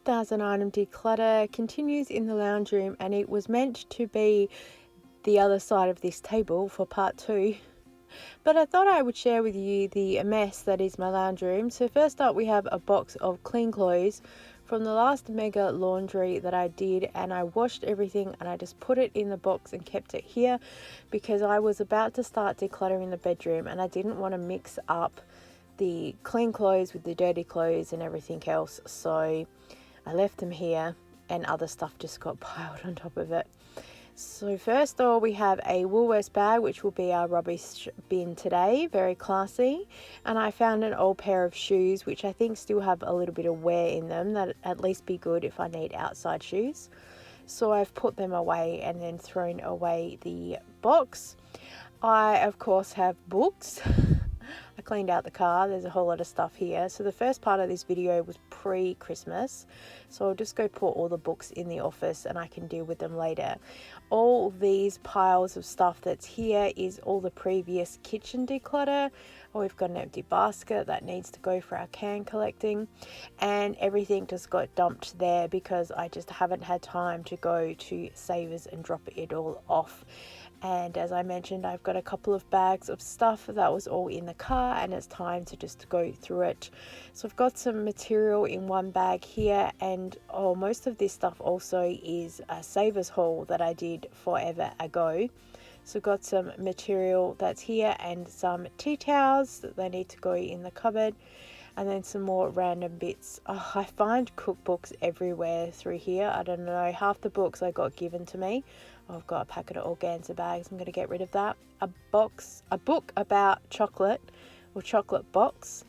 1000 item declutter continues in the lounge room, and it was meant to be the other side of this table for part 2. But I thought I would share with you the mess that is my lounge room. So first up, we have a box of clean clothes from the last mega laundry that I did, and I washed everything and I just put it in the box and kept it here because I was about to start decluttering the bedroom and I didn't want to mix up the clean clothes with the dirty clothes and everything else. So I left them here and other stuff just got piled on top of it. So first of all, we have a Woolworths bag, which will be our rubbish bin today. Very classy. And I found an old pair of shoes, which I think still have a little bit of wear in them. That'd at least be good if I need outside shoes. So I've put them away and then thrown away the box. I, of course, have books. I cleaned out the car. There's a whole lot of stuff here. So the first part of this video was pre-Christmas. So I'll just go put all the books in the office and I can deal with them later. All these piles of stuff that's here is all the previous kitchen declutter. We've got an empty basket that needs to go for our can collecting. And everything just got dumped there because I just haven't had time to go to Savers and drop it all off. And as I mentioned, I've got a couple of bags of stuff that was all in the car and it's time to just go through it. So I've got some material in one bag here, and most of this stuff also is a Savers haul that I did forever ago. So I've got some material that's here and some tea towels that they need to go in the cupboard. And then some more random bits. I find cookbooks everywhere through here. I don't know, half the books I got given to me. I've got a packet of organza bags. I'm going to get rid of that. A book about chocolate, or chocolate box.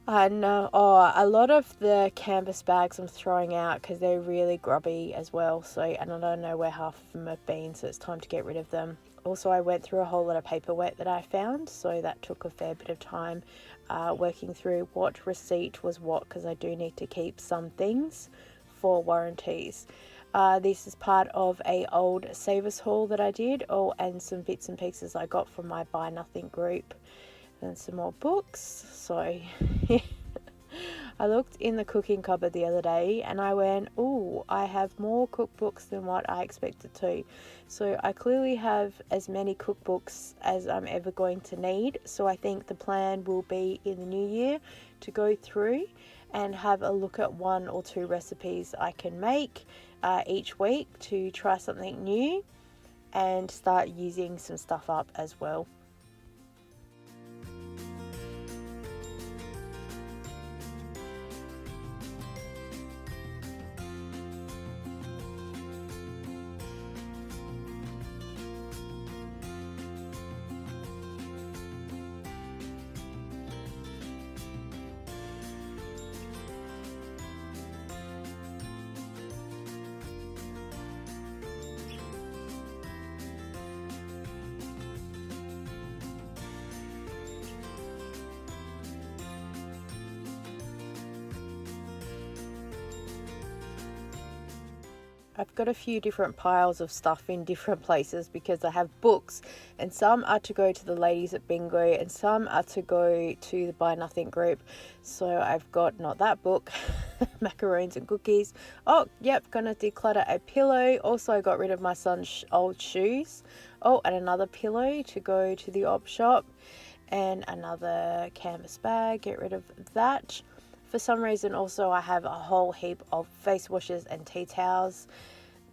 And a lot of the canvas bags I'm throwing out because they're really grubby as well. So, and I don't know where half of them have been, so it's time to get rid of them. Also, I went through a whole lot of paperweight that I found, so that took a fair bit of time working through what receipt was what, because I do need to keep some things for warranties. This is part of a old Savers haul that I did, and some bits and pieces I got from my Buy Nothing group. And some more books. So I looked in the cooking cupboard the other day and I went, oh, I have more cookbooks than what I expected to. So I clearly have as many cookbooks as I'm ever going to need. So I think the plan will be in the new year to go through and have a look at 1 or 2 recipes I can make each week to try something new and start using some stuff up as well. I've got a few different piles of stuff in different places because I have books, and some are to go to the ladies at Bingo and some are to go to the Buy Nothing group. So I've got not that book, macaroons and cookies. Oh, yep, gonna declutter a pillow. Also, I got rid of my son's old shoes. Oh, and another pillow to go to the op shop, and another canvas bag. Get rid of that. For some reason also I have a whole heap of face washes and tea towels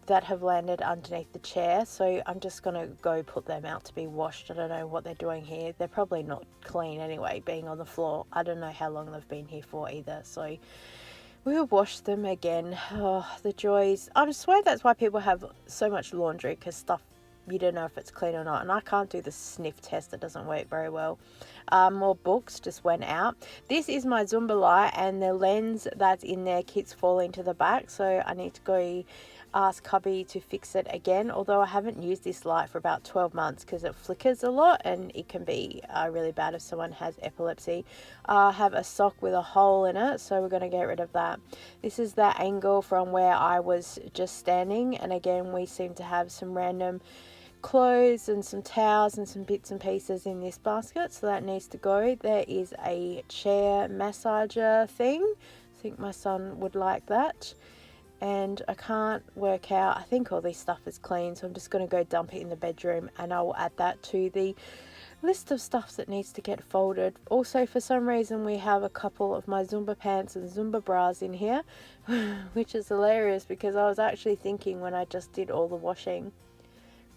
that have landed underneath the chair, so I'm just going to go put them out to be washed. I don't know what they're doing here. They're probably not clean anyway, being on the floor. I don't know how long they've been here for either, so we'll wash them again. Oh, the joys. I swear that's why people have so much laundry, because stuff you don't know if it's clean or not, and I can't do the sniff test. It doesn't work very well. More books just went out. This is my Zumba Light, and the lens that's in there keeps falling to the back, so I need to go ask hubby to fix it again, although I haven't used this light for about 12 months because it flickers a lot and it can be really bad if someone has epilepsy. I have a sock with a hole in it, so we're going to get rid of that. This is the angle from where I was just standing, and again we seem to have some random clothes and some towels and some bits and pieces in this basket, so that needs to go. There is a chair massager thing. I think my son would like that. And I can't work out, I think all this stuff is clean, so I'm just going to go dump it in the bedroom, and I will add that to the list of stuff that needs to get folded. Also, for some reason, we have a couple of my Zumba pants and Zumba bras in here, which is hilarious because I was actually thinking when I just did all the washing,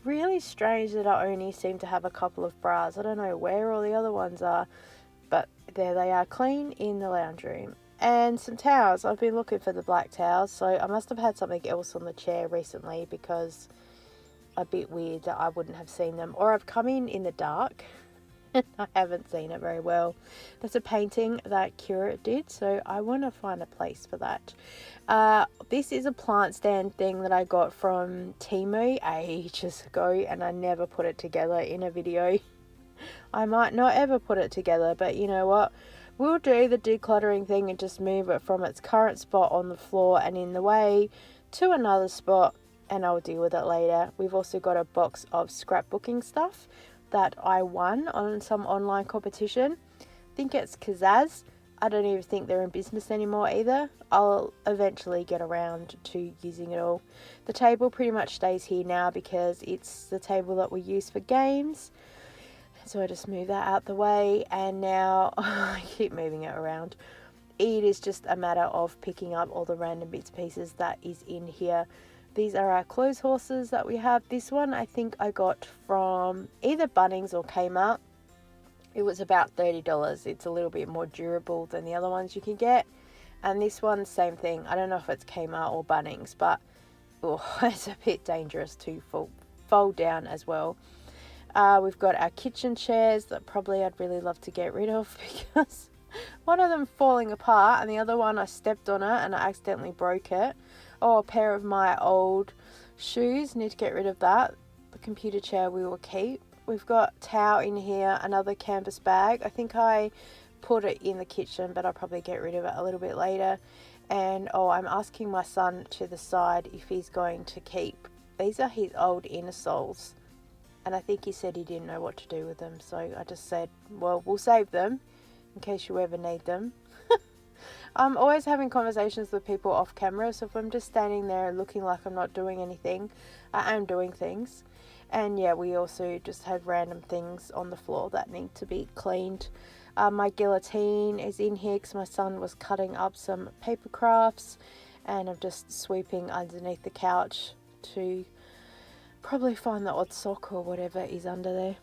really strange that I only seem to have a couple of bras. I don't know where all the other ones are, but there they are, clean in the lounge room. And some towels. I've been looking for the black towels, so I must have had something else on the chair recently, because a bit weird that I wouldn't have seen them, or I've come in the dark and I haven't seen it very well. That's a painting that Kira did, so I want to find a place for that. This is a plant stand thing that I got from Temu ages ago, and I never put it together in a video. I might not ever put it together, but you know what? We'll do the decluttering thing and just move it from its current spot on the floor and in the way to another spot, and I'll deal with it later. We've also got a box of scrapbooking stuff that I won on some online competition. I think it's Kazaz. I don't even think they're in business anymore either. I'll eventually get around to using it all. The table pretty much stays here now because it's the table that we use for games. So I just move that out the way, and now I keep moving it around. It is just a matter of picking up all the random bits and pieces that is in here. These are our clothes horses that we have. This one I think I got from either Bunnings or Kmart. It was about $30. It's a little bit more durable than the other ones you can get. And this one, same thing. I don't know if it's Kmart or Bunnings, but it's a bit dangerous to fold down as well. We've got our kitchen chairs that probably I'd really love to get rid of, because one of them falling apart and the other one I stepped on it and I accidentally broke it. Oh, a pair of my old shoes, need to get rid of that. The computer chair we will keep. We've got towel in here, another canvas bag. I think I put it in the kitchen, but I'll probably get rid of it a little bit later. And I'm asking my son to the side if he's going to keep, these are his old inner soles. And I think he said he didn't know what to do with them. So I just said, well, we'll save them in case you ever need them. I'm always having conversations with people off camera. So if I'm just standing there looking like I'm not doing anything, I am doing things. And yeah, we also just had random things on the floor that need to be cleaned. My guillotine is in here because my son was cutting up some paper crafts. And I'm just sweeping underneath the couch to probably find the odd sock or whatever is under there.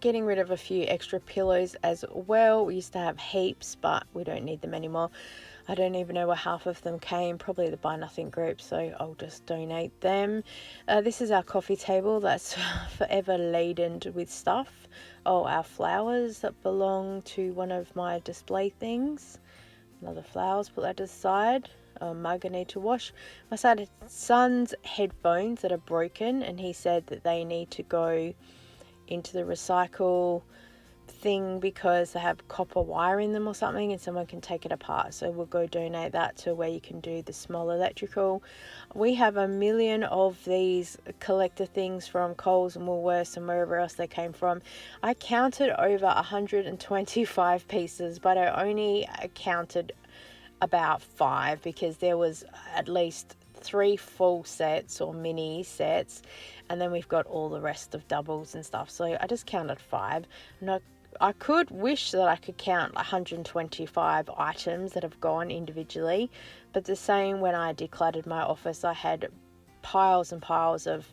Getting rid of a few extra pillows as well. We used to have heaps, but we don't need them anymore. I don't even know where half of them came, probably the Buy Nothing group, so I'll just donate them. This is our coffee table that's forever laden with stuff. Our flowers that belong to one of my display things. Another flowers, put that to the side. A mug I need to wash. My son's headphones that are broken, and he said that they need to go into the recycle thing because they have copper wire in them or something, and someone can take it apart. So we'll go donate that to where you can do the small electrical. We have a million of these collector things from Coles and Woolworths and wherever else they came from. I counted over 125 pieces, but I only counted about 5 because there was at least 3 full sets or mini sets, and then we've got all the rest of doubles and stuff. So I just counted 5. I could wish that I could count 125 items that have gone individually, but the same when I decluttered my office, I had piles and piles of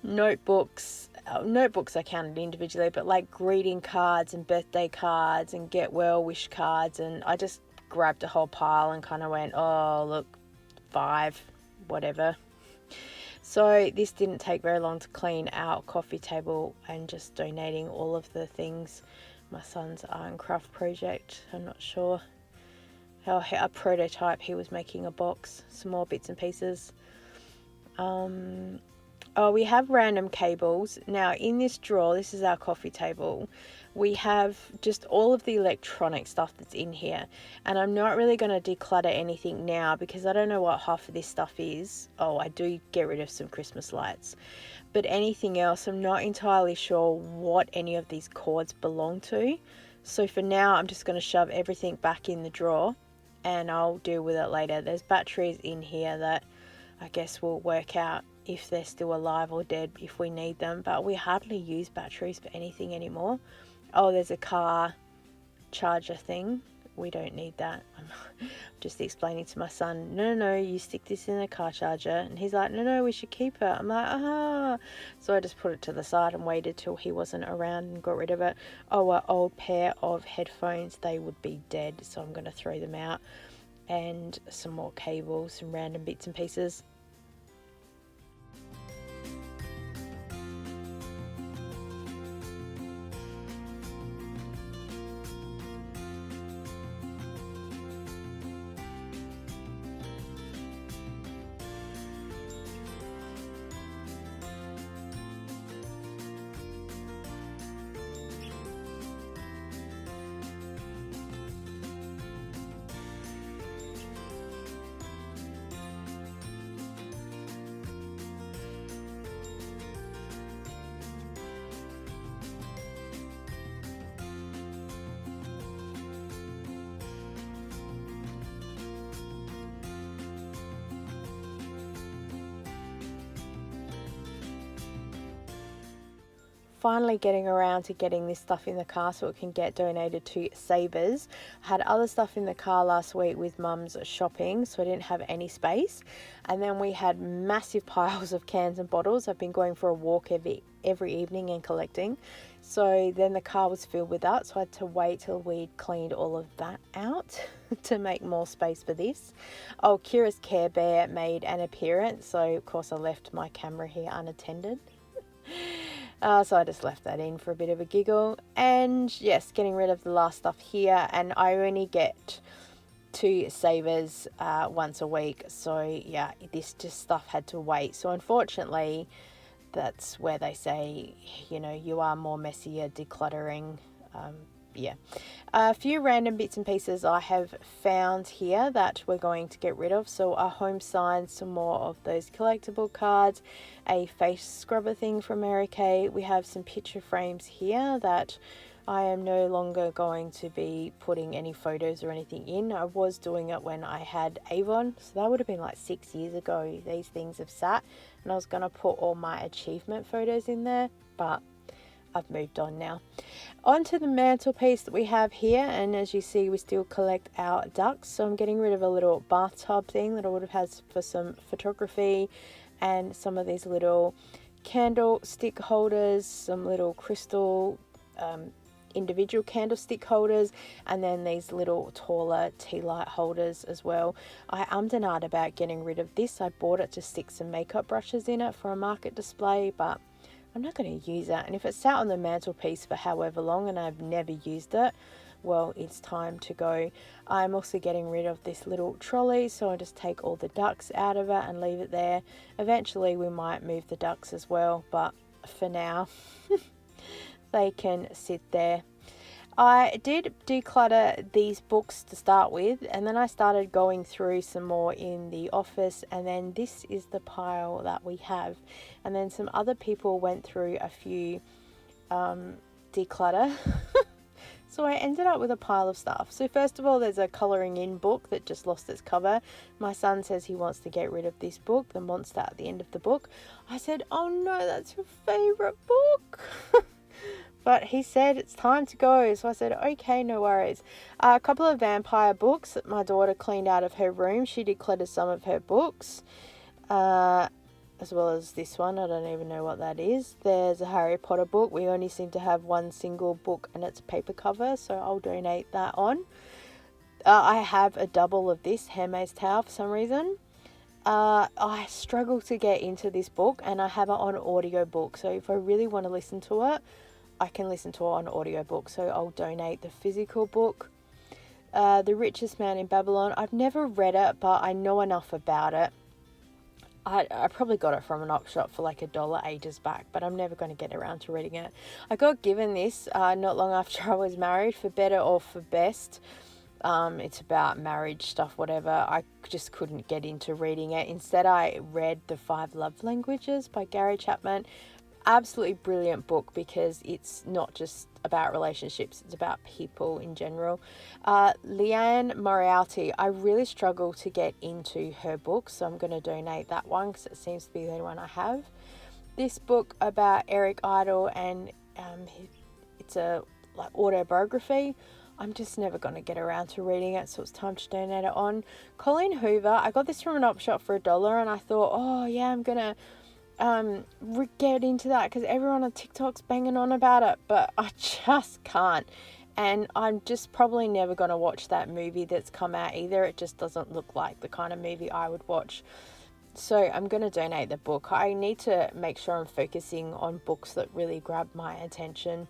notebooks. Notebooks I counted individually, but like greeting cards and birthday cards and get well wish cards, and I just grabbed a whole pile and kind of went, oh look, 5, whatever. So this didn't take very long to clean our coffee table and just donating all of the things. My son's art and craft project, I'm not sure how, a prototype, he was making a box, some more bits and pieces. Oh, we have random cables. Now in this drawer, this is our coffee table, we have just all of the electronic stuff that's in here. And I'm not really going to declutter anything now because I don't know what half of this stuff is. Oh, I do get rid of some Christmas lights. But anything else, I'm not entirely sure what any of these cords belong to. So for now, I'm just going to shove everything back in the drawer and I'll deal with it later. There's batteries in here that I guess we'll work out if they're still alive or dead if we need them, but we hardly use batteries for anything anymore. Oh, there's a car charger thing. We don't need that. I'm just explaining to my son, no, you stick this in the car charger. And he's like, no, we should keep it. I'm like, ah. So I just put it to the side and waited till he wasn't around and got rid of it. Oh, an old pair of headphones, they would be dead, so I'm going to throw them out. And some more cables, some random bits and pieces. Finally getting around to getting this stuff in the car so it can get donated to Savers. I had other stuff in the car last week with Mum's shopping, so I didn't have any space. And then we had massive piles of cans and bottles. I've been going for a walk every evening and collecting. So then the car was filled with that, so I had to wait till we'd cleaned all of that out to make more space for this. Oh, Kira's Care Bear made an appearance, so of course I left my camera here unattended. So I just left that in for a bit of a giggle. And yes, getting rid of the last stuff here. And I only get to Savers once a week. So yeah, this just stuff had to wait. So unfortunately, that's where they say, you know, you are more messier decluttering. Yeah, a few random bits and pieces I have found here that we're going to get rid of. So a home sign, some more of those collectible cards, a face scrubber thing from Mary Kay. We have some picture frames here that I am no longer going to be putting any photos or anything in. I was doing it when I had Avon, so that would have been like 6 years ago. These things have sat, and I was going to put all my achievement photos in there, but I've moved on now. Onto the mantelpiece that we have here, and as you see, we still collect our ducks. So I'm getting rid of a little bathtub thing that I would have had for some photography, and some of these little candlestick holders, some little crystal individual candlestick holders, and then these little taller tea light holders as well. I ummed and ahed about getting rid of this. I bought it to stick some makeup brushes in it for a market display, but I'm not going to use that. And if it's sat on the mantelpiece for however long and I've never used it, well, it's time to go. I'm also getting rid of this little trolley, so I just take all the ducks out of it and leave it there. Eventually we might move the ducks as well, but for now they can sit there. I did declutter these books to start with, and then I started going through some more in the office, and then this is the pile that we have. And then some other people went through a few declutter. So I ended up with a pile of stuff. So first of all, there's a colouring in book that just lost its cover. My son says he wants to get rid of this book, the monster at the end of the book. I said, oh no, that's your favourite book. But he said it's time to go, so I said, okay, no worries. A couple of vampire books that my daughter cleaned out of her room. She decluttered some of her books. as well as this one. I don't even know what that is. There's a Harry Potter book. We only seem to have one single book and it's paper cover, so I'll donate that on. I have a double of this Handmaid's Tale for some reason. I struggle to get into this book, and I have it on audiobook, so if I really want to listen to it, I can listen to it on audiobook, so I'll donate the physical book. The Richest Man in Babylon. I've never read it, but I know enough about it. I probably got it from an op shop for like $1 ages back, but I'm never going to get around to reading it. I got given this not long after I was married, for better or for best. It's about marriage stuff, whatever. I just couldn't get into reading it. Instead, I read The 5 Love Languages by Gary Chapman. Absolutely brilliant book, because it's not just about relationships, it's about people in general. Leanne Moriarty, I really struggle to get into her book, so I'm going to donate that one because it seems to be the only one I have. This book about Eric Idle, and it's a like autobiography. I'm just never going to get around to reading it, so it's time to donate it on. Colleen Hoover, I got this from an op shop for $1, and I thought, oh yeah, I'm going to get into that because everyone on TikTok's banging on about it, but I just can't. And I'm just probably never going to watch that movie that's come out either. It just doesn't look like the kind of movie I would watch. So I'm going to donate the book. I need to make sure I'm focusing on books that really grab my attention.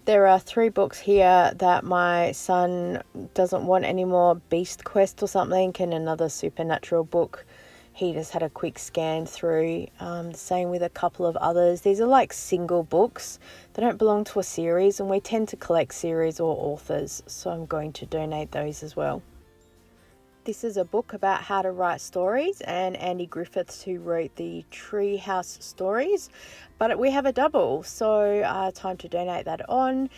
There are 3 books here that my son doesn't want anymore. Beast Quest or something, and another supernatural book. He just had a quick scan through. Same with a couple of others. These are like single books. They don't belong to a series, and we tend to collect series or authors, so I'm going to donate those as well. This is a book about how to write stories, and Andy Griffiths, who wrote the Treehouse stories, but we have a double, so time to donate that on.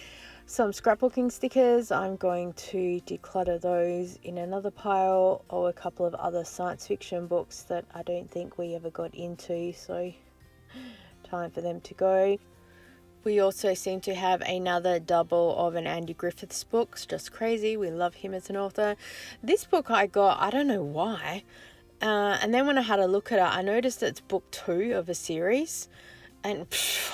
Some scrapbooking stickers, I'm going to declutter those in another pile, or a couple of other science fiction books that I don't think we ever got into, so time for them to go. We also seem to have another double of an Andy Griffiths book. It's just crazy. We love him as an author. This book I got, I don't know why. And then when I had a look at it, I noticed it's book 2 of a series. And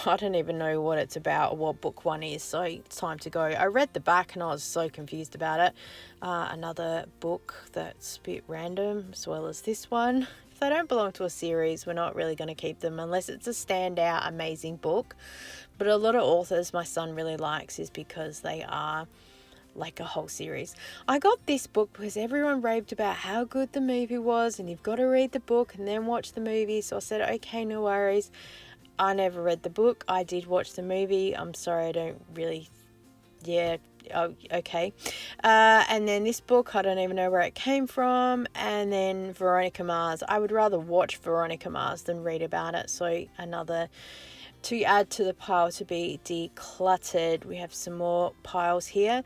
I don't even know what it's about or what book 1 is. So it's time to go. I read the back and I was so confused about it. Another book that's a bit random, as well as this one. If they don't belong to a series, we're not really going to keep them unless it's a standout, amazing book. But a lot of authors my son really likes is because they are like a whole series. I got this book because everyone raved about how good the movie was, and you've got to read the book and then watch the movie. So I said, okay, no worries. I never read the book. I did watch the movie. I'm sorry, I don't really... Yeah, oh, okay. And then this book, I don't even know where it came from. And then Veronica Mars. I would rather watch Veronica Mars than read about it. So another to add to the pile to be decluttered. We have some more piles here.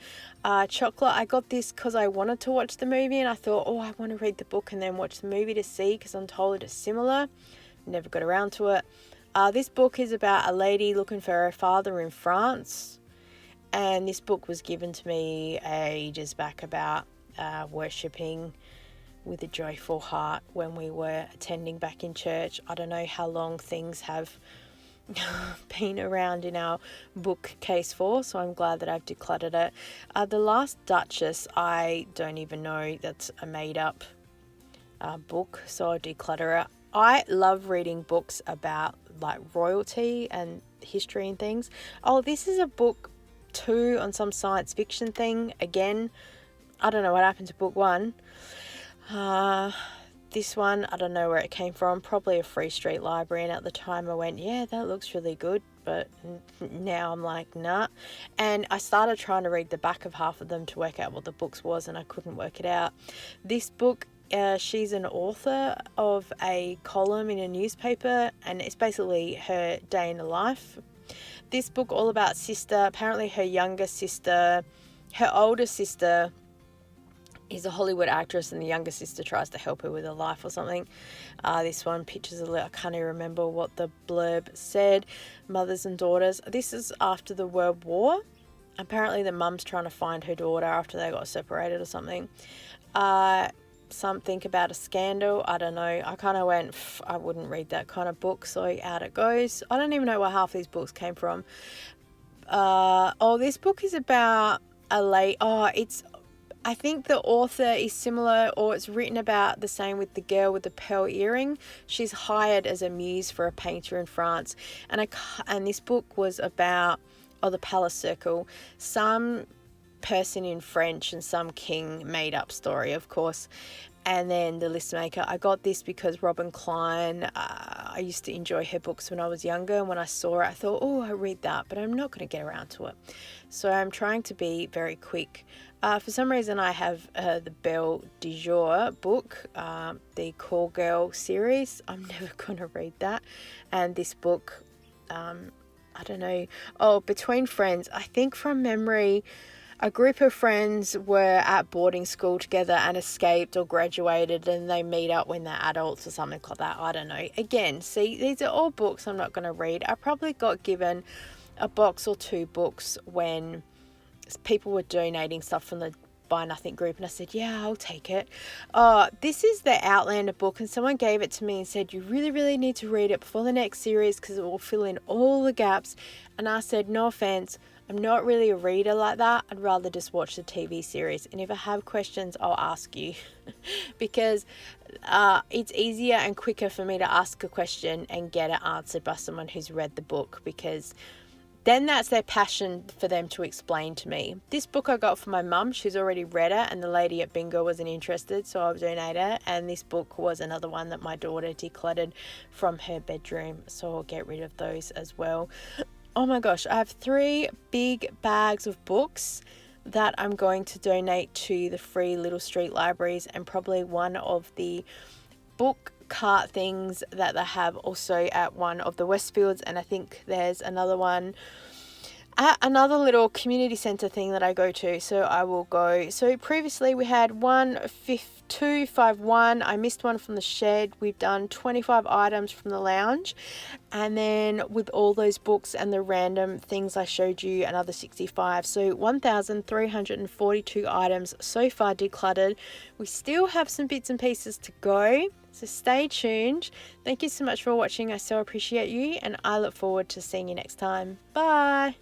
Chocolate, I got this because I wanted to watch the movie, and I thought, oh, I want to read the book and then watch the movie to see, because I'm told it is similar. Never got around to it. This book is about a lady looking for her father in France, and this book was given to me ages back about worshipping with a joyful heart when we were attending back in church. I don't know how long things have been around in our bookcase for, so I'm glad that I've decluttered it. The Last Duchess, I don't even know, that's a made up book, so I'll declutter it. I love reading books about like royalty and history and things. Oh, this is a book 2 on some science fiction thing. Again, I don't know what happened to book 1. This one, I don't know where it came from. Probably a Free Street library, and at the time I went, yeah, that looks really good, but now I'm like, nah. And I started trying to read the back of half of them to work out what the books was, and I couldn't work it out. This book, she's an author of a column in a newspaper, and it's basically her day in the life. This book all about sister. Apparently her younger sister, her older sister is a Hollywood actress, and the younger sister tries to help her with her life or something. This one pictures I can't even remember what the blurb said. Mothers and daughters. This is after the World War. Apparently the mum's trying to find her daughter after they got separated or something. something about a scandal. I don't know. I kind of went, I wouldn't read that kind of book, so out it goes. I don't even know where half these books came from. This book is about I think the author is similar, or it's written about the same with the girl with the pearl earring. She's hired as a muse for a painter in France, and this book was about the Palace Circle. Some person in French and some king made up story, of course. And then the list maker. I got this because Robin Klein, I used to enjoy her books when I was younger, and when I saw it I thought, I read that, but I'm not going to get around to it. So I'm trying to be very quick. For some reason I have the Belle du Jour book, the Call Girl series. I'm never going to read that. And this book, I don't know, Between Friends. I think from memory, a group of friends were at boarding school together and escaped or graduated, and they meet up when they're adults or something like that. I don't know. Again, see, these are all books I'm not going to read. I probably got given a box or two books when people were donating stuff from the Buy Nothing group, and I said, yeah, I'll take it. This is the Outlander book, and someone gave it to me and said, you really, really need to read it before the next series because it will fill in all the gaps. And I said, no offense, I'm not really a reader like that. I'd rather just watch the TV series. And if I have questions, I'll ask you because it's easier and quicker for me to ask a question and get it answered by someone who's read the book, because then that's their passion for them to explain to me. This book I got for my mum. She's already read it, and the lady at Bingo wasn't interested, so I'll donate it. And this book was another one that my daughter decluttered from her bedroom, so I'll get rid of those as well. Oh my gosh, I have 3 big bags of books that I'm going to donate to the free Little Street libraries, and probably one of the book cart things that they have also at one of the Westfields, and I think there's another one at another little community centre thing that I go to, so I will go. So previously we had 251. I missed one from the shed. We've done 25 items from the lounge, and then with all those books and the random things I showed you, another 65. So 1,342 items so far decluttered. We still have some bits and pieces to go, so stay tuned. Thank you so much for watching. I so appreciate you, and I look forward to seeing you next time. Bye.